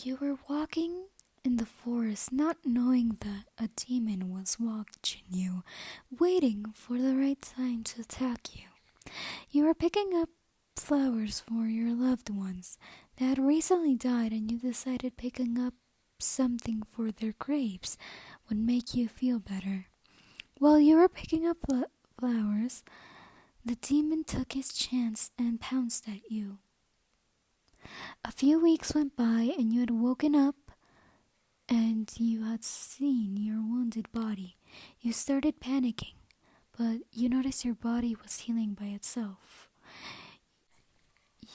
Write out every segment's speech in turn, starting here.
You were walking in the forest, not knowing that a demon was watching you, waiting for the right time to attack you. You were picking up flowers for your loved ones that had recently died, and you decided picking up something for their graves would make you feel better. While you were picking up flowers, the demon took his chance and pounced at you. A few weeks went by, and you had woken up and you had seen your wounded body. You started panicking, but you noticed your body was healing by itself.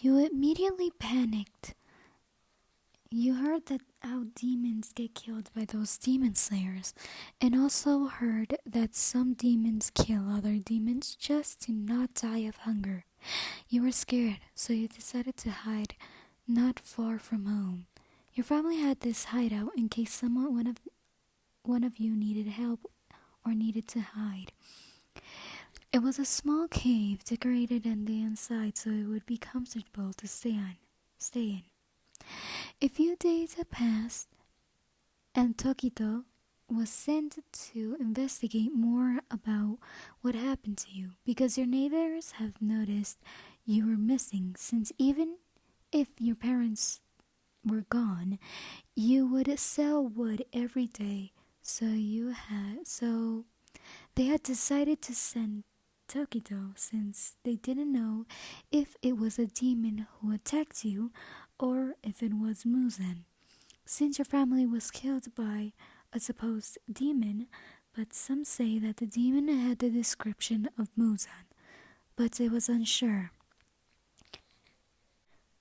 You immediately panicked. You heard that how demons get killed by those demon slayers, and also heard that some demons kill other demons just to not die of hunger. You were scared, so you decided to hide not far from home. Your family had this hideout in case one of you needed help or needed to hide. It was a small cave decorated on the inside so it would be comfortable to stay in. A few days had passed, and Tokito was sent to investigate more about what happened to you because your neighbors have noticed you were missing since even if your parents were gone, you would sell wood every day. So they had decided to send Tokito since they didn't know if it was a demon who attacked you or if it was Muzan. Since your family was killed by a supposed demon, but some say that the demon had the description of Muzan, but it was unsure.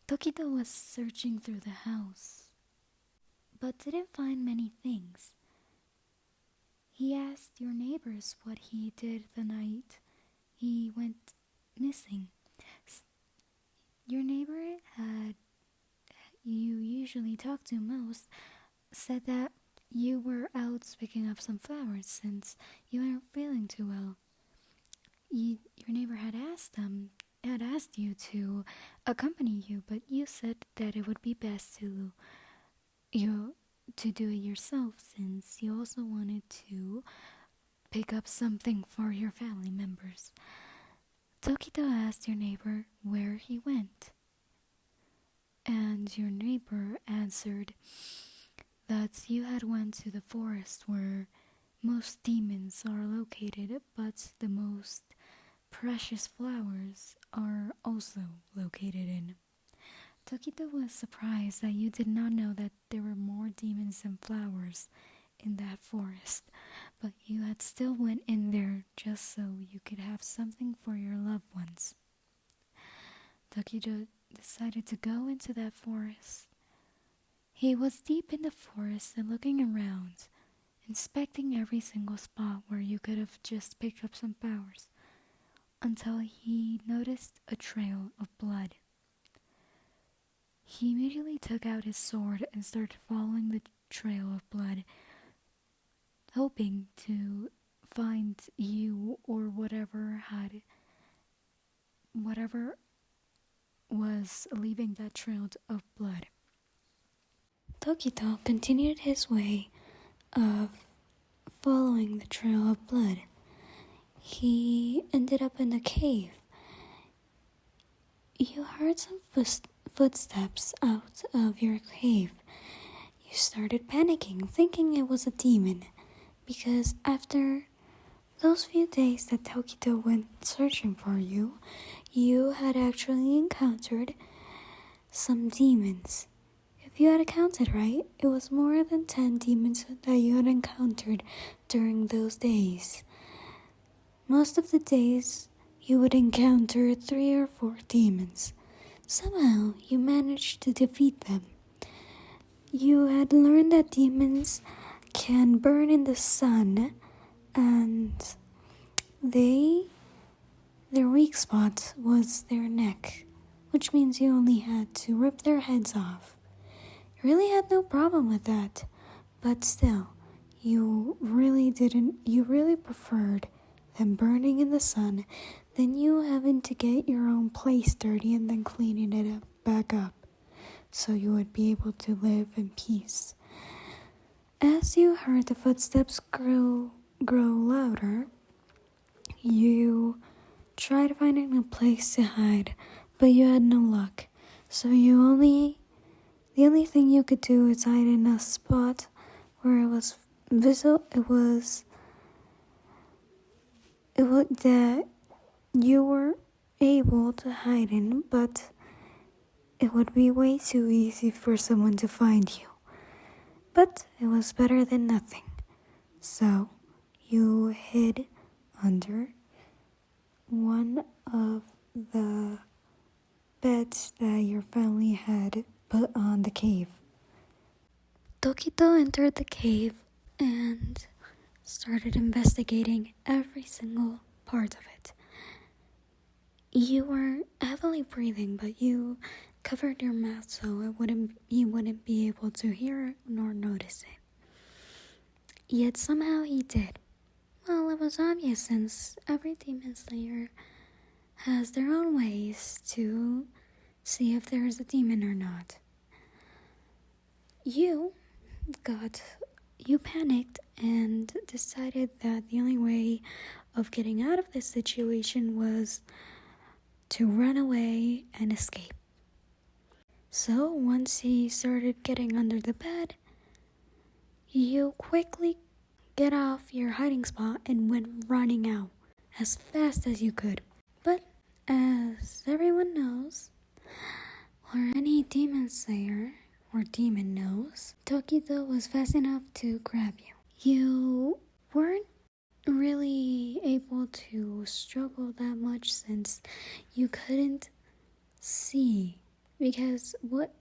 Tokito was searching through the house, but didn't find many things. He asked your neighbors what he did the night he went missing. Your neighbor you usually talk to most said that you were out picking up some flowers since you weren't feeling too well. Your neighbor had asked you to accompany you, but you said that it would be best to do it yourself since you also wanted to pick up something for your family members. Tokito asked your neighbor where he went, and your neighbor answered that you had went to the forest where most demons are located, but the most precious flowers are also located in. Tokito was surprised that you did not know that there were more demons than flowers in that forest, but you had still went in there just so you could have something for your loved ones. Tokito decided to go into that forest. He was deep in the forest and looking around, inspecting every single spot where you could have just picked up some flowers, until he noticed a trail of blood. He immediately took out his sword and started following the trail of blood, hoping to find you or whatever was leaving that trail of blood. Tokito continued his way of following the trail of blood. He ended up in a cave. You heard some footsteps out of your cave. You started panicking, thinking it was a demon, because after those few days that Tokito went searching for you, you had actually encountered some demons. If you had counted right, it was more than 10 demons that you had encountered during those days. Most of the days, you would encounter 3 or 4 demons. Somehow, you managed to defeat them. You had learned that demons can burn in the sun, and their weak spot was their neck, which means you only had to rip their heads off. You really had no problem with that, but still, you really preferred them burning in the sun than you having to get your own place dirty and then cleaning it back up. so you would be able to live in peace. As you heard the footsteps grow louder, you tried finding a place to hide, but you had no luck. So the only thing you could do is hide in a spot where it was visible. It was that you were able to hide in, but it would be way too easy for someone to find you. But it was better than nothing. So you hid under one of the beds that your family had put on the cave. Tokito entered the cave and started investigating every single part of it. You were heavily breathing, but you covered your mouth so you wouldn't be able to hear nor notice it. Yet somehow he did. Well, it was obvious since every demon slayer has their own ways to see if there is a demon or not. You panicked and decided that the only way of getting out of this situation was to run away and escape. So once he started getting under the bed, you quickly get off your hiding spot and went running out as fast as you could. But as everyone knows, or any demon slayer or demon knows, Tokito was fast enough to grab you. You weren't really able to struggle that much since you couldn't see, because what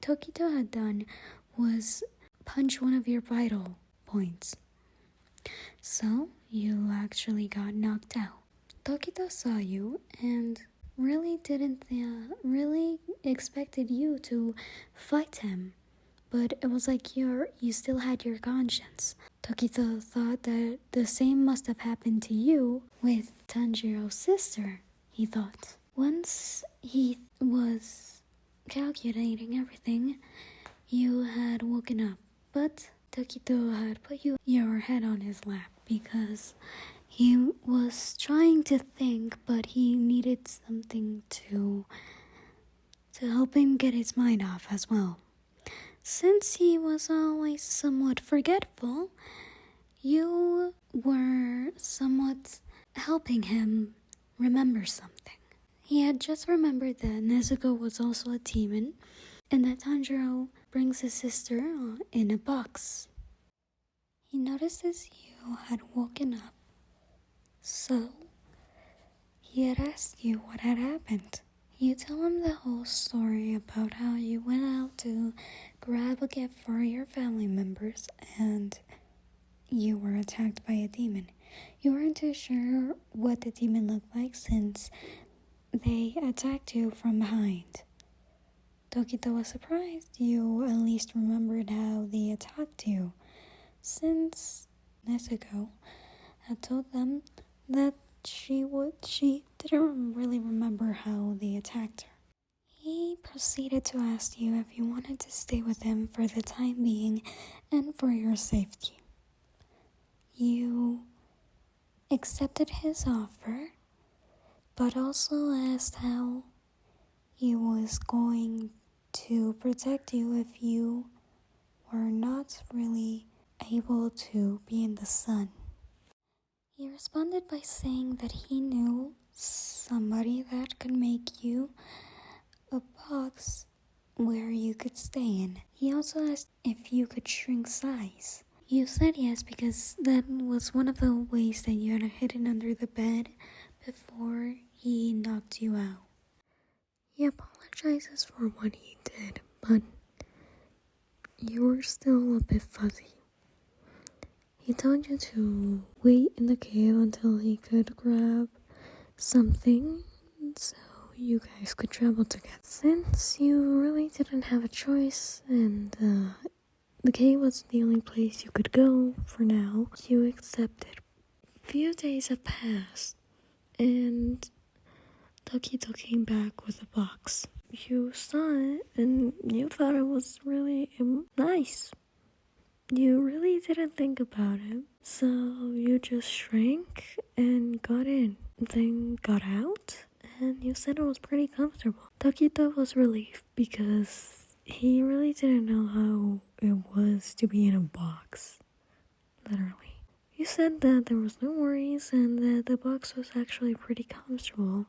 Tokito had done was punch one of your vital points. So you actually got knocked out. Tokito saw you and really expected you to fight him, but it was like you still had your conscience. Tokito thought that the same must have happened to you with Tanjiro's sister, he thought. Once he was calculating everything, you had woken up, but Tokito had put your head on his lap because he was trying to think, but he needed something to help him get his mind off as well. Since he was always somewhat forgetful, you were somewhat helping him remember something. He had just remembered that Nezuko was also a demon, and that Tanjiro brings his sister in a box. He notices you had woken up, so he had asked you what had happened. You tell him the whole story about how you went out to grab a gift for your family members and you were attacked by a demon. You weren't too sure what the demon looked like since they attacked you from behind. Tokito was surprised you at least remembered how they attacked you, since Nezuko had told them that she didn't really remember how they attacked her. He proceeded to ask you if you wanted to stay with him for the time being and for your safety. You accepted his offer, but also asked how he was going to protect you if you were not really able to be in the sun. He responded by saying that he knew somebody that could make you a box where you could stay in. He also asked if you could shrink size. You said yes because that was one of the ways that you had hidden under the bed before he knocked you out. He apologizes for what he did, but you were still a bit fuzzy. He told you to wait in the cave until he could grab something so you guys could travel together. Since you really didn't have a choice and the cave was the only place you could go for now, you accepted. A few days have passed and Tokito came back with a box. you saw it and you thought it was really nice. You really didn't think about it. So you just shrank and got in, then got out, and you said it was pretty comfortable. Tokito was relieved because he really didn't know how it was to be in a box. Literally. You said that there was no worries and that the box was actually pretty comfortable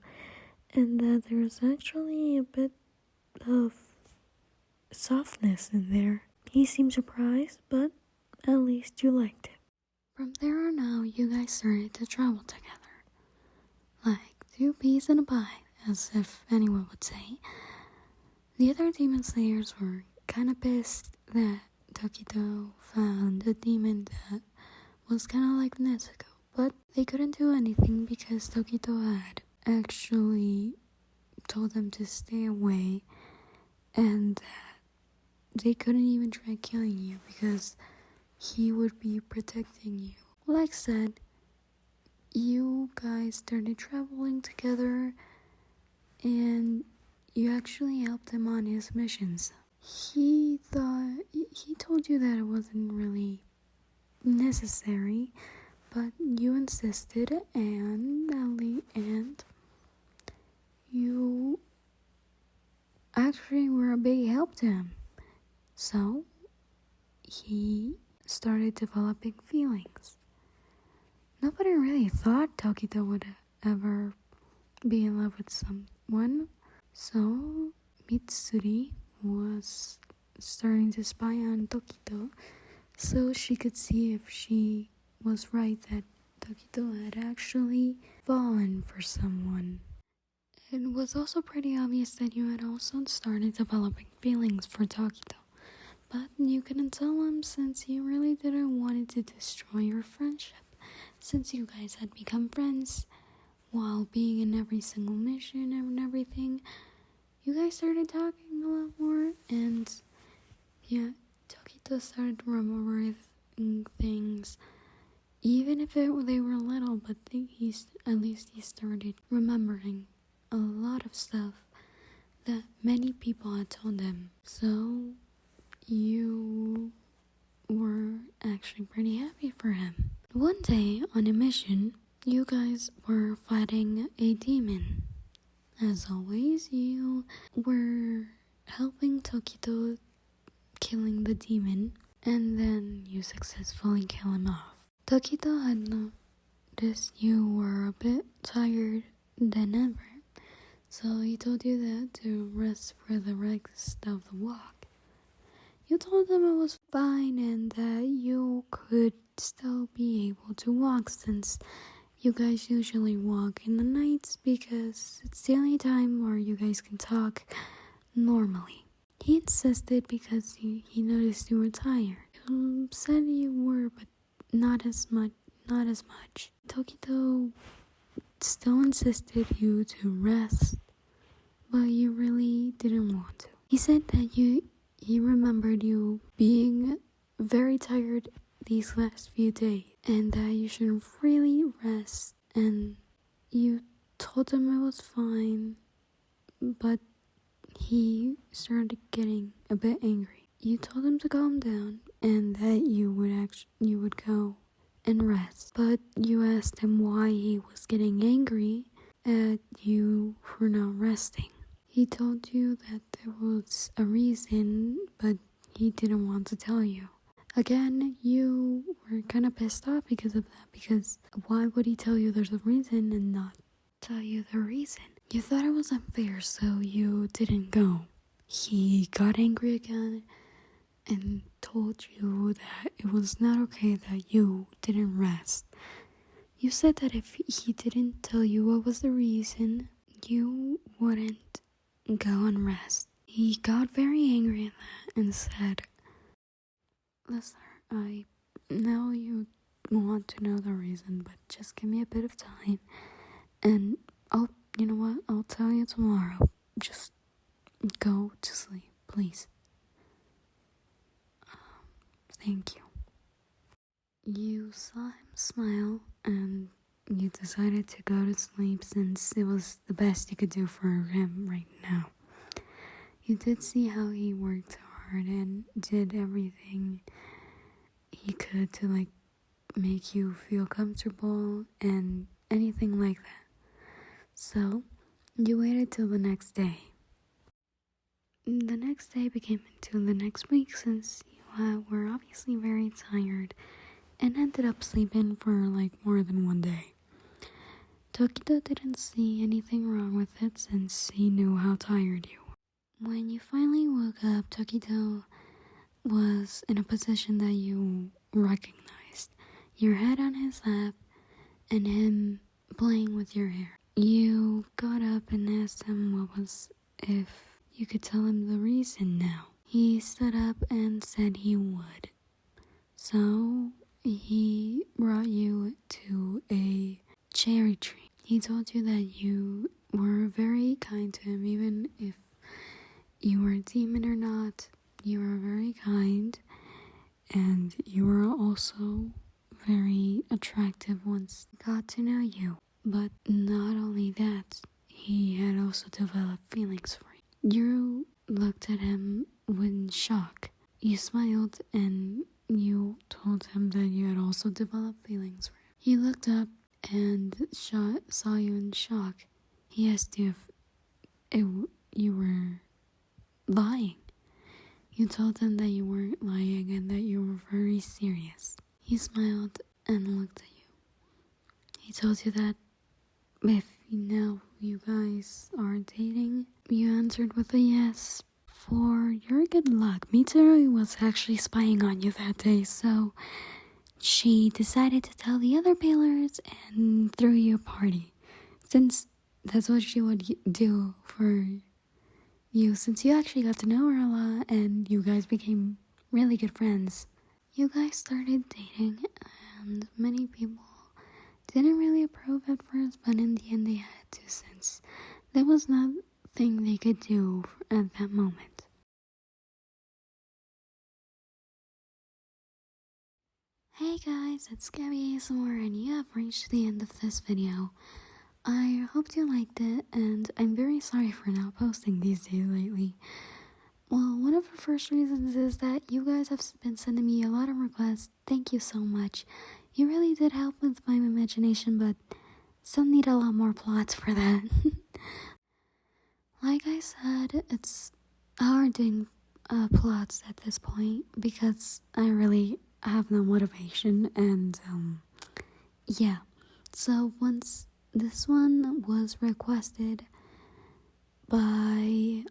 and that there was actually a bit of softness in there. He seemed surprised, but at least you liked it. From there on out, you guys started to travel together. Like two peas in a pie, as if anyone would say. The other demon slayers were kinda pissed that Tokito found a demon that was kinda like Nezuko, but they couldn't do anything because Tokito had actually told them to stay away and that they couldn't even try killing you because he would be protecting you. Like I said, you guys started traveling together and you actually helped him on his missions. He told you that it wasn't really necessary, but you insisted and you actually were a big help to him. So he started developing feelings. Nobody really thought Tokito would ever be in love with someone. So Mitsuri was starting to spy on Tokito so she could see if she was right that Tokito had actually fallen for someone. It was also pretty obvious that you had also started developing feelings for Tokito, but you couldn't tell him since you really didn't want it to destroy your friendship. Since you guys had become friends while being in every single mission and everything, you guys started talking a lot more, and yeah, Tokito started remembering things, even if they were little, but at least he started remembering a lot of stuff that many people had told him. So you were actually pretty happy for him. One day on a mission, you guys were fighting a demon. As always, you were helping Tokito killing the demon, and then you successfully kill him off. Tokito had noticed you were a bit tired than ever, so he told you that to rest for the rest of the walk. You told him it was fine and that you could still be able to walk since you guys usually walk in the nights because it's the only time where you guys can talk normally. He insisted because he noticed you were tired. You said you were, but not as much. Tokito still insisted you to rest, but you really didn't want to. He said that he remembered you being very tired these last few days and that you should really rest, and you told him it was fine, but he started getting a bit angry. You told him to calm down and that you would go and rest, but you asked him why he was getting angry at you for not resting. He told you that there was a reason, but he didn't want to tell you. Again, you were kind of pissed off because of that, because why would he tell you there's a reason and not tell you the reason? You thought it was unfair, so you didn't go. He got angry again and told you that it was not okay that you didn't rest. You said that if he didn't tell you what was the reason, you wouldn't go and rest. He got very angry at that and said, "Listener, I know you want to know the reason, but just give me a bit of time and you know what, I'll tell you tomorrow. Just go to sleep, please. Thank you." You saw him smile and you decided to go to sleep since it was the best you could do for him right now. you did see how he worked hard and did everything he could to like make you feel comfortable and anything like that. So you waited till the next day. The next day became into the next week since you were obviously very tired and ended up sleeping for like more than one day. Tokito didn't see anything wrong with it since he knew how tired you were. When you finally woke up, Tokito was in a position that you recognized. Your head on his lap and him playing with your hair. You got up and asked him if you could tell him the reason now. He stood up and said he would. So he brought you to a cherry tree. He told you that you were very kind to him, even if you were a demon or not. You were very kind, and you were also very attractive once he got to know you. But not only that, he had also developed feelings for you. You looked at him with shock. You smiled and you told him that you had also developed feelings for him. He looked up and saw you in shock. He asked you if you were lying. You told him that you weren't lying and that you were very serious. He smiled and looked at you. He told you that if now you guys are dating, you answered with a yes. For your good luck, Mitsuru was actually spying on you that day, so she decided to tell the other Bailers and threw you a party. Since that's what she would do for you, since you actually got to know her a lot and you guys became really good friends. You guys started dating and many people didn't really approve at first, but in the end they had to, since there was nothing they could do at that moment. Hey guys, it's Gabby ASMR and you have reached the end of this video. I hope you liked it, and I'm very sorry for not posting these days lately. Well, one of the first reasons is that you guys have been sending me a lot of requests. Thank you so much. You really did help with my imagination, but still need a lot more plots for that. Like I said, it's hard doing plots at this point because I really have no motivation, and yeah. So once this one was requested by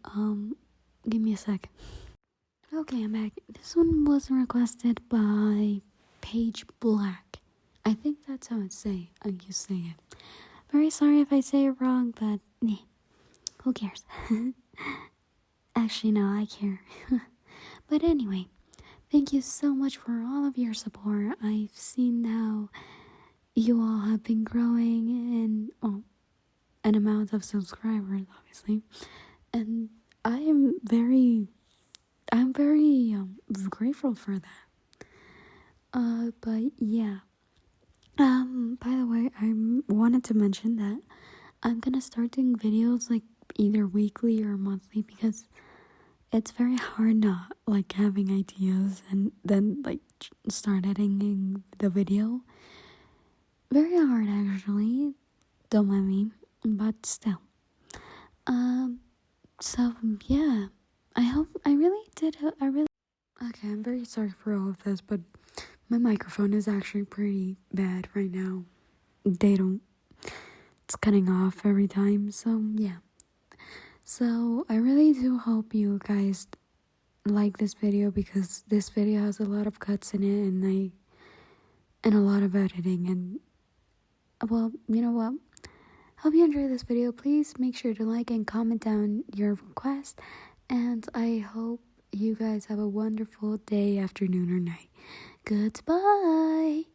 give me a sec. Okay, I'm back. This one was requested by Page Black. I think that's how you say it. Very sorry if I say it wrong, but who cares? Actually, no, I care. But anyway, thank you so much for all of your support. I've seen how you all have been growing in an amount of subscribers, obviously, and I'm very grateful for that. But yeah. By the way, I wanted to mention that I'm gonna start doing videos like either weekly or monthly, because it's very hard not like having ideas and then like start editing the video. Very hard actually, don't mind me, but still. So yeah, I really okay, I'm very sorry for all of this, but my microphone is actually pretty bad right now. It's cutting off every time, so yeah. So I really do hope you guys like this video, because this video has a lot of cuts in it and a lot of editing, and well, you know what? Hope you enjoyed this video. Please make sure to like and comment down your request, and I hope you guys have a wonderful day, afternoon, or night. Goodbye.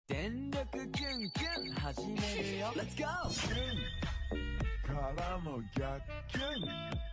全力キュンキュン始めるよ Let's go! キュンからの逆キュン